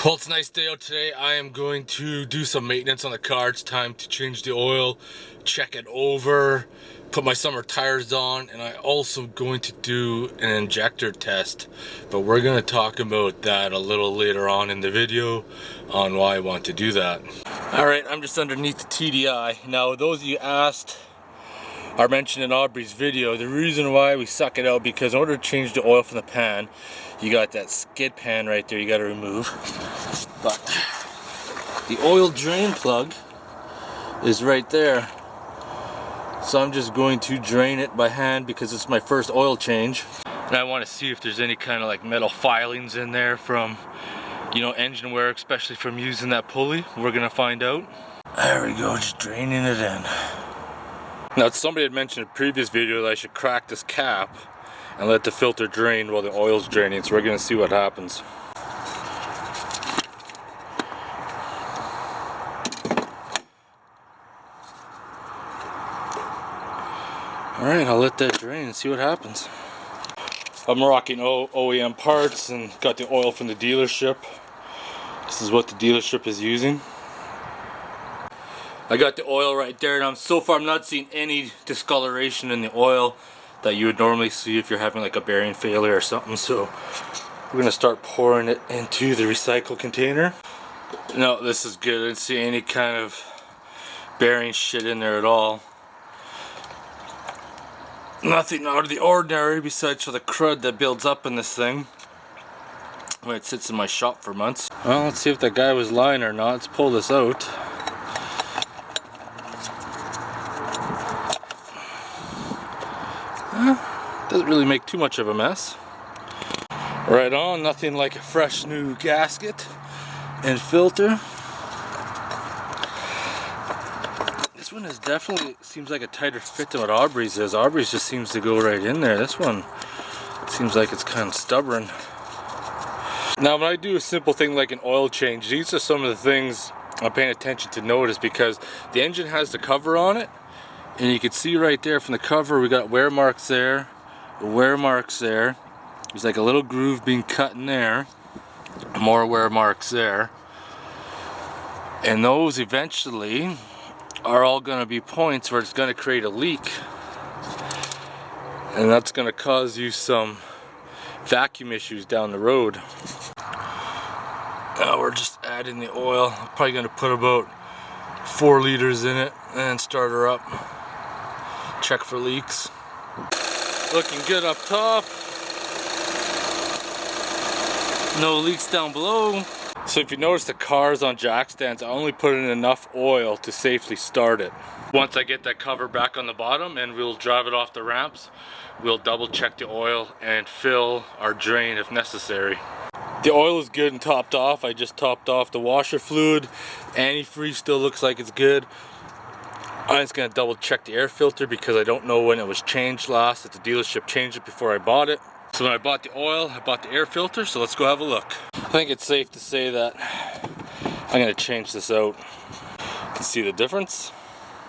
Well, it's a nice day out today. I am going to do some maintenance on the car. It's time to change the oil, check it over, put my summer tires on, and I also going to do an injector test. But we're going to talk about that a little later on in the video on why I want to do that. Alright, I'm just underneath the TDI. Now, those of you asked are mentioned in Aubrey's video, the reason why we suck it out, because in order to change the oil from the pan, you got that skid pan right there you got to remove. But the oil drain plug is right there. So I'm just going to drain it by hand because it's my first oil change. And I want to see if there's any kind of like metal filings in there from, you know, engine wear, especially from using that pulley. We're going to find out. There we go, just draining it in. Now, somebody had mentioned in a previous video that I should crack this cap and let the filter drain while the oil's draining, so we're going to see what happens. Alright, I'll let that drain and see what happens. I'm rocking OEM parts and got the oil from the dealership. This is what the dealership is using. I got the oil right there, and so far I'm not seeing any discoloration in the oil that you would normally see if you're having like a bearing failure or something. So we're gonna start pouring it into the recycle container. No, this is good. I didn't see any kind of bearing shit in there at all. Nothing out of the ordinary besides for the crud that builds up in this thing when it sits in my shop for months. Well, let's see if that guy was lying or not. Let's pull this out. Doesn't really make too much of a mess. Right on, nothing like a fresh new gasket and filter. This one is definitely seems like a tighter fit than what Aubrey's is. Aubrey's just seems to go right in there. This one seems like it's kind of stubborn. Now, when I do a simple thing like an oil change, these are some of the things I'm paying attention to notice, because the engine has the cover on it, and you can see right there from the cover we got wear marks there, wear marks there. There's like a little groove being cut in there, more wear marks there, and those eventually are all going to be points where it's going to create a leak, and that's going to cause you some vacuum issues down the road. Now we're just adding the oil. I'm probably going to put about 4 liters in it and start her up. Check for leaks. Looking good up top. No leaks down below. So if you notice the cars on jack stands, I only put in enough oil to safely start it. Once I get that cover back on the bottom and we'll drive it off the ramps, we'll double check the oil and fill our drain if necessary. The oil is good and topped off. I just topped off the washer fluid. Antifreeze still looks like it's good. I'm just going to double check the air filter because I don't know when it was changed last. If the dealership changed it before I bought it. So when I bought the oil, I bought the air filter, so let's go have a look. I think it's safe to say that I'm going to change this out. You can see the difference.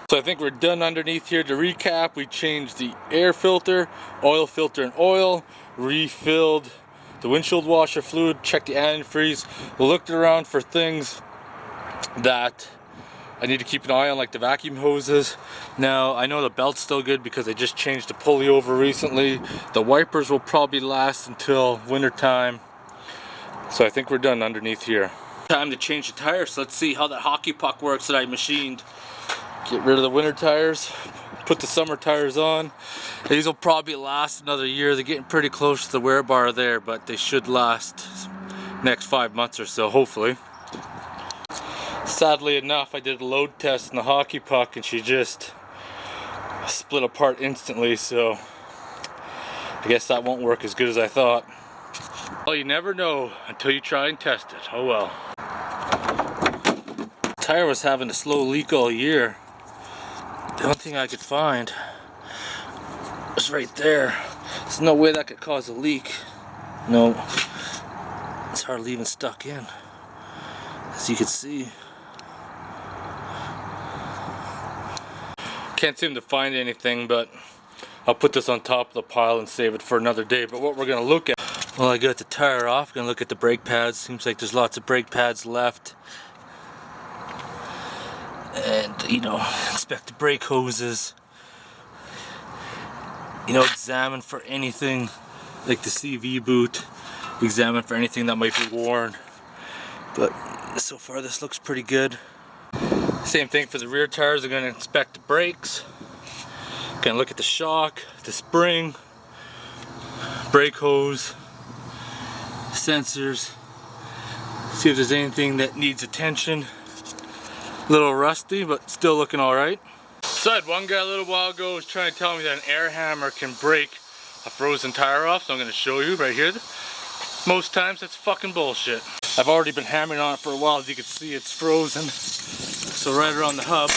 So I think we're done underneath here. To recap, we changed the air filter, and oil, refilled the windshield washer fluid, checked the antifreeze, looked around for things that I need to keep an eye on, like the vacuum hoses. Now, I know the belt's still good because I just changed the pulley over recently. The wipers will probably last until winter time. So I think we're done underneath here. Time to change the tires. So let's see how that hockey puck works that I machined. Get rid of the winter tires, put the summer tires on. These will probably last another year. They're getting pretty close to the wear bar there, but they should last next 5 months or so, hopefully. Sadly enough, I did a load test in the hockey puck and she just split apart instantly, so I guess that won't work as good as I thought. Well, you never know until you try and test it. Oh well. The tire was having a slow leak all year. The only thing I could find was right there. There's no way that could cause a leak. No, it's hardly even stuck in, as you can see. Can't seem to find anything, but I'll put this on top of the pile and save it for another day. But what we're going to look at Well, I got the tire off. Gonna look at the brake pads. Seems like there's lots of brake pads left. And, you know, inspect the brake hoses. You know, examine for anything like the CV boot. Examine for anything that might be worn. But so far this looks pretty good. Same thing for the rear tires. I'm gonna inspect the brakes. Gonna look at the shock, the spring, brake hose, sensors. See if there's anything that needs attention. A little rusty, but still looking all right. So I had one guy a little while ago was trying to tell me that an air hammer can break a frozen tire off, so I'm going to show you right here. Most times that's fucking bullshit. I've already been hammering on it for a while. As you can see, it's frozen. So right around the hub.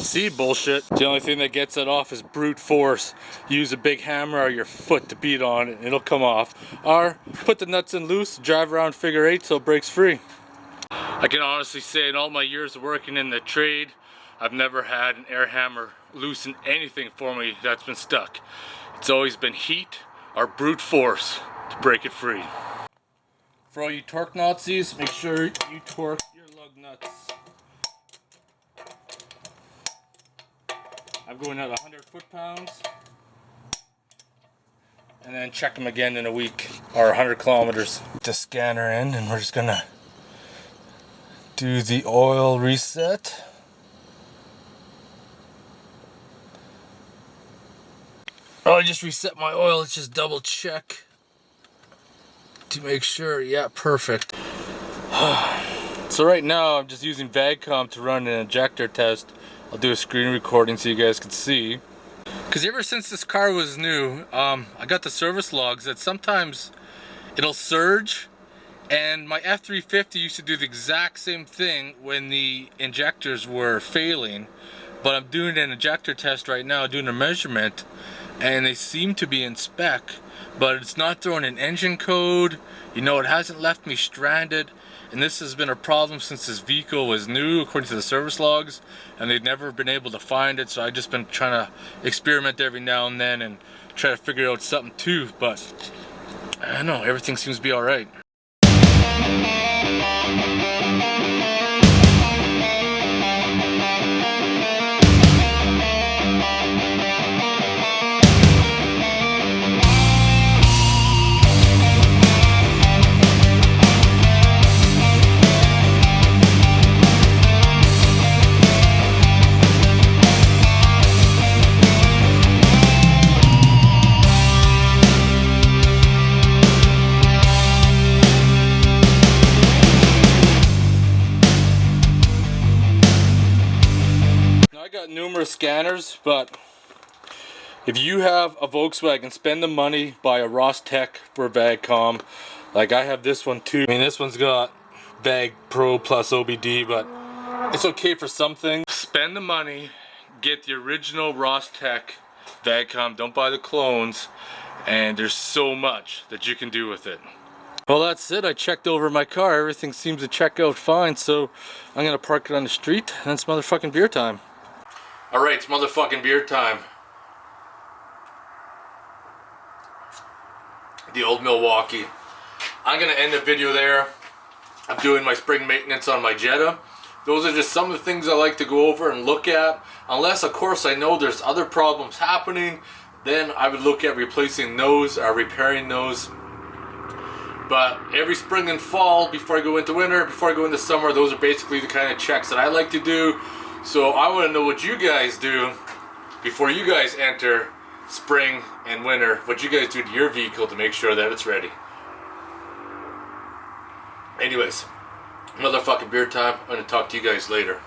See, bullshit. The only thing that gets it off is brute force. Use a big hammer or your foot to beat on it and it'll come off. Or put the nuts in loose, drive around figure 8 so it breaks free. I can honestly say in all my years of working in the trade, I've never had an air hammer loosen anything for me that's been stuck. It's always been heat or brute force to break it free. For all you torque Nazis, make sure you torque your lug nuts. I'm going at 100 foot-pounds, and then check them again in a week, or 100 kilometers. Put the scanner in, and we're just gonna do the oil reset. Oh, I just reset my oil. Let's just double check to make sure. Yeah, perfect. So right now I'm just using Vag-com to run an injector test. I'll do a screen recording so you guys can see. Because ever since this car was new, I got the service logs that sometimes it'll surge, and my F350 used to do the exact same thing when the injectors were failing. But I'm doing an injector test right now, doing a measurement, and they seem to be in spec, but it's not throwing an engine code. You know, it hasn't left me stranded. And this has been a problem since this vehicle was new, according to the service logs, and they've never been able to find it. So I've just been trying to experiment every now and then and try to figure out something too. But I don't know, everything seems to be all right. Numerous scanners, but if you have a Volkswagen, spend the money, buy a Ross Tech for Vag-com. Like I have this one too. I mean, this one's got Vag Pro plus OBD, but it's okay for some things. Spend the money, get the original Ross Tech Vag-com, don't buy the clones, and there's so much that you can do with it. Well, that's it. I checked over my car. Everything seems to check out fine, so I'm gonna park it on the street and it's motherfucking beer time. Alright, it's motherfucking beer time. The old Milwaukee. I'm gonna end the video there. I'm doing my spring maintenance on my Jetta. Those are just some of the things I like to go over and look at. Unless, of course, I know there's other problems happening, then I would look at replacing those or repairing those. But every spring and fall, before I go into winter, before I go into summer, those are basically the kind of checks that I like to do. So I want to know what you guys do before you guys enter spring and winter, what you guys do to your vehicle to make sure that it's ready. Anyways, motherfucking beer time. I'm going to talk to you guys later.